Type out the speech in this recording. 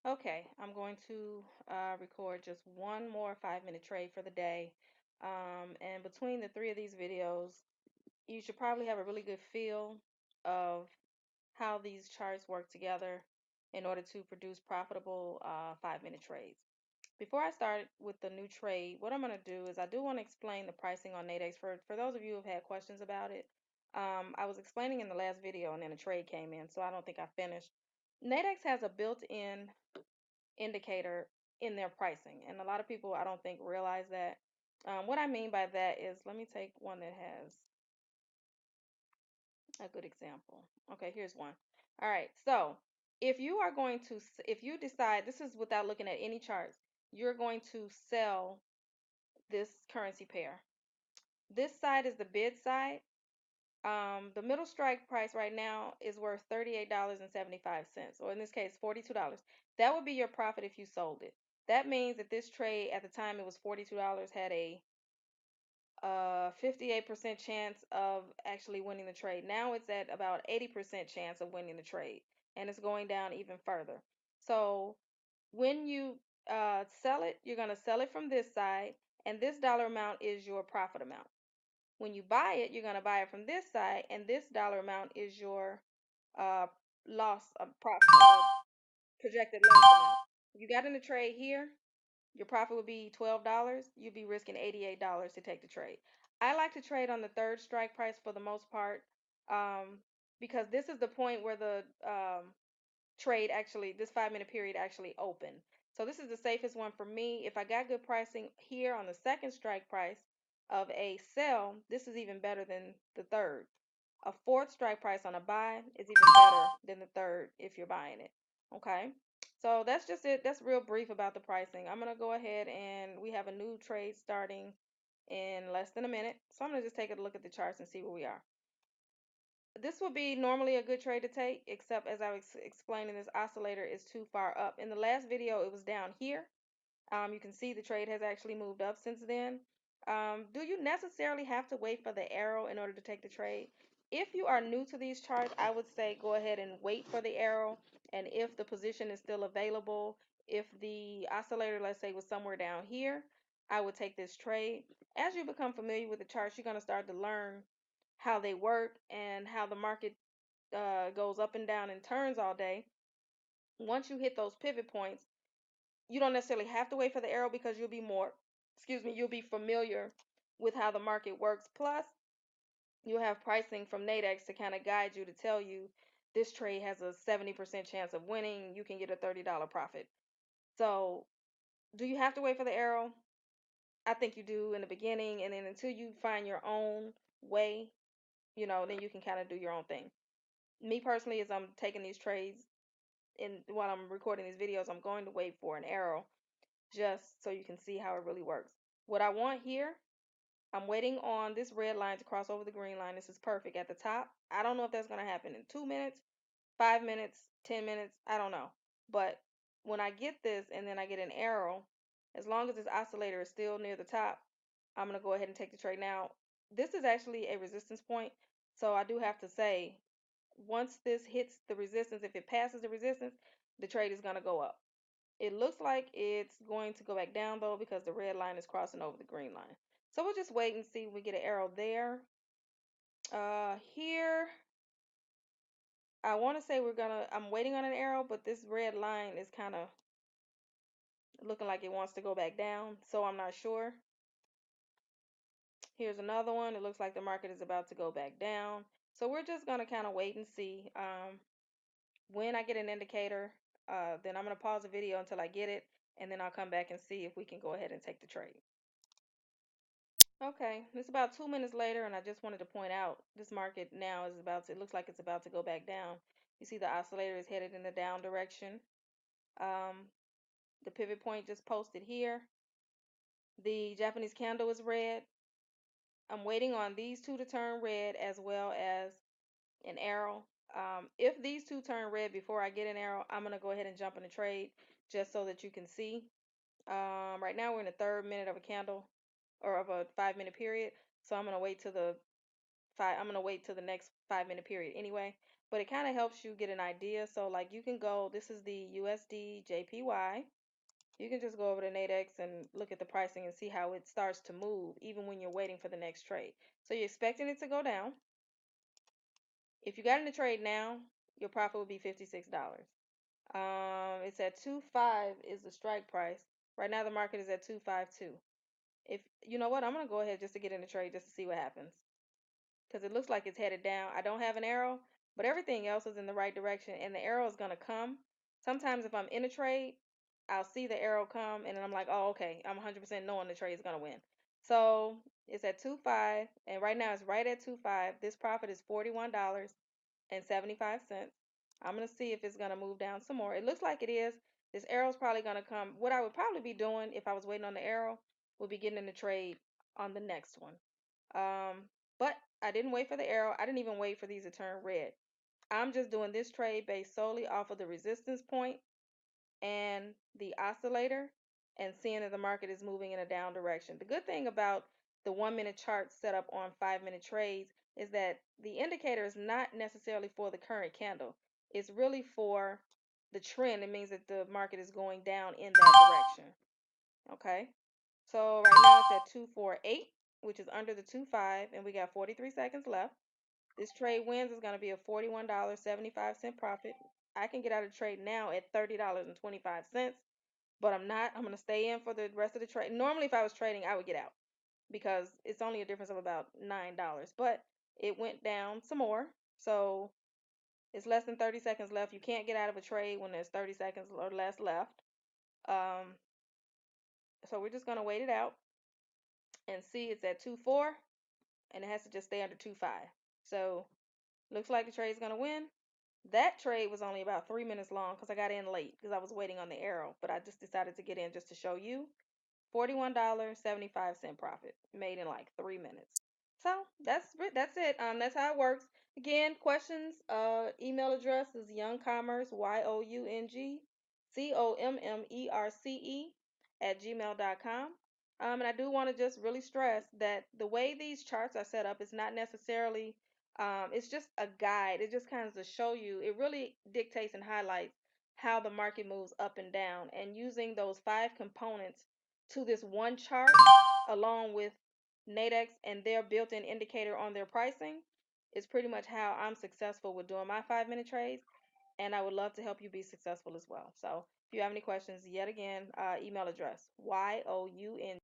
Okay, I'm going to record just one more 5 minute trade for the day. And between the three of these videos, you should probably have a really good feel of how these charts work together in order to produce profitable 5 minute trades. Before I start with the new trade, what I'm going to do is I do want to explain the pricing on Nadex for those of you who have had questions about it. I was explaining in the last video and then a trade came in, so I don't think I finished. Nadex has a built-in indicator in their pricing, and a lot of people I don't think realize that. What I mean by that is, let me take one that has a good example. Okay, here's one. All right, so if you are going to, if you decide, this is without looking at any charts, you're going to sell this currency pair. This side is the bid side. The middle strike price right now is worth $38.75, or in this case, $42. That would be your profit if you sold it. That means that this trade at the time it was $42 had a 58% chance of actually winning the trade. Now it's at about 80% chance of winning the trade, and it's going down even further. So when you sell it, you're going to sell it from this side, and this dollar amount is your profit amount. When you buy it, you're going to buy it from this side, and this dollar amount is your uh, loss of projected loss amount. If you got in the trade here, your profit would be $12. You'd be risking $88 to take the trade. I like to trade on the third strike price for the most part, um, because this is the point where the trade actually, this 5 minute period actually opened. So this is the safest one for me. If I got good pricing here on the second strike price of a sell, this is even better than the third. A fourth strike price on a buy is even better than the third if you're buying it. Okay. So that's just it. That's real brief about the pricing. I'm going to go ahead and we have a new trade starting in less than a minute. So I'm going to just take a look at the charts and see where we are. This would be normally a good trade to take, except as I was explaining, this oscillator is too far up. In the last video, it was down here. You can see the trade has actually moved up since then. Do you necessarily have to wait for the arrow in order to take the trade? If you are new to these charts, I would say go ahead and wait for the arrow. And if the position is still available, if the oscillator, let's say, was somewhere down here, I would take this trade. As you become familiar with the charts, you're going to start to learn how they work and how the market goes up and down and turns all day. Once you hit those pivot points, you don't necessarily have to wait for the arrow because you'll be more, excuse me, you'll be familiar with how the market works. Plus, you'll have pricing from Nadex to kind of guide you to tell you this trade has a 70% chance of winning. You can get a $30 profit. So, do you have to wait for the arrow? I think you do in the beginning, and then until you find your own way, then you can kind of do your own thing. Me personally, as I'm taking these trades and while I'm recording these videos, I'm going to wait for an arrow just so you can see how it really works. What I want here, I'm waiting on this red line to cross over the green line. This is perfect at the top. I don't know if that's going to happen in 2 minutes, 5 minutes, 10 minutes. I don't know. But when I get this and then I get an arrow, as long as this oscillator is still near the top, I'm going to go ahead and take the trade. Now, this is actually a resistance point. So I do have to say, once this hits the resistance, if it passes the resistance, the trade is going to go up. It looks like it's going to go back down though because the red line is crossing over the green line. So we'll just wait and see if we get an arrow there. Here, I want to say I'm waiting on an arrow, but this red line is kind of looking like it wants to go back down. So I'm not sure. Here's another one. It looks like the market is about to go back down. So we're just going to kind of wait and see. When I get an indicator, then I'm going to pause the video until I get it, and then I'll come back and see if we can go ahead and take the trade. Okay, it's about 2 minutes later, and I just wanted to point out this market now is about to, it looks like it's about to go back down. You see the oscillator is headed in the down direction. Um, the pivot point just posted here. The Japanese candle is red. I'm waiting on these two to turn red as well as an arrow. If these two turn red before I get an arrow, I'm going to go ahead and jump in the trade just so that you can see. Right now we're in the third minute of a candle or of a 5 minute period. So I'm going to wait till the next 5 minute period anyway. but it kind of helps you get an idea. So like you can go, this is the USD JPY. You can just go over to Nadex and look at the pricing and see how it starts to move even when you're waiting for the next trade. So you're expecting it to go down. If you got in the trade now, your profit would be $56. It's at 2.5 is the strike price. Right now the market is at 2.52. If you know what, I'm gonna go ahead just to get in the trade just to see what happens, because it looks like it's headed down. I don't have an arrow, but everything else is in the right direction, and the arrow is gonna come. Sometimes if I'm in a trade, I'll see the arrow come, and then I'm like, oh, okay, I'm 100% knowing the trade is gonna win. So it's at 2.5, and right now it's right at 2.5. This profit is $41.75. I'm gonna see if it's gonna move down some more. It looks like it is. This arrow is probably gonna come. What I would probably be doing if I was waiting on the arrow would be getting in the trade on the next one. But I didn't wait for the arrow. I didn't even wait for these to turn red. I'm just doing this trade based solely off of the resistance point and the oscillator and seeing that the market is moving in a down direction. The good thing about the 1 minute chart set up on 5 minute trades is that the indicator is not necessarily for the current candle. It's really for the trend. It means that the market is going down in that direction. Okay. So right now it's at 248, which is under the 2.5, and we got 43 seconds left. This trade wins is going to be a $41.75 profit. I can get out of the trade now at $30.25, but I'm not. I'm going to stay in for the rest of the trade. Normally, if I was trading, I would get out because it's only a difference of about $9, but it went down some more. So it's less than 30 seconds left. You can't get out of a trade when there's 30 seconds or less left. Um, so we're just going to wait it out and see. It's at 2.4, and it has to just stay under 2.5. So looks like the trade's going to win. That trade was only about 3 minutes long because I got in late because I was waiting on the arrow, but I just decided to get in just to show you. $41.75 profit made in like 3 minutes. So that's it. That's how it works. Again, questions, email address is youngcommerce, youngcommerce at gmail.com. And I do want to just really stress that the way these charts are set up is not necessarily, it's just a guide. It just kind of to show you, it really dictates and highlights how the market moves up and down. And using those 5 components to this one chart, along with Nadex and their built-in indicator on their pricing, is pretty much how I'm successful with doing my 5 minute trades. And I would love to help you be successful as well. So if you have any questions, yet again, email address young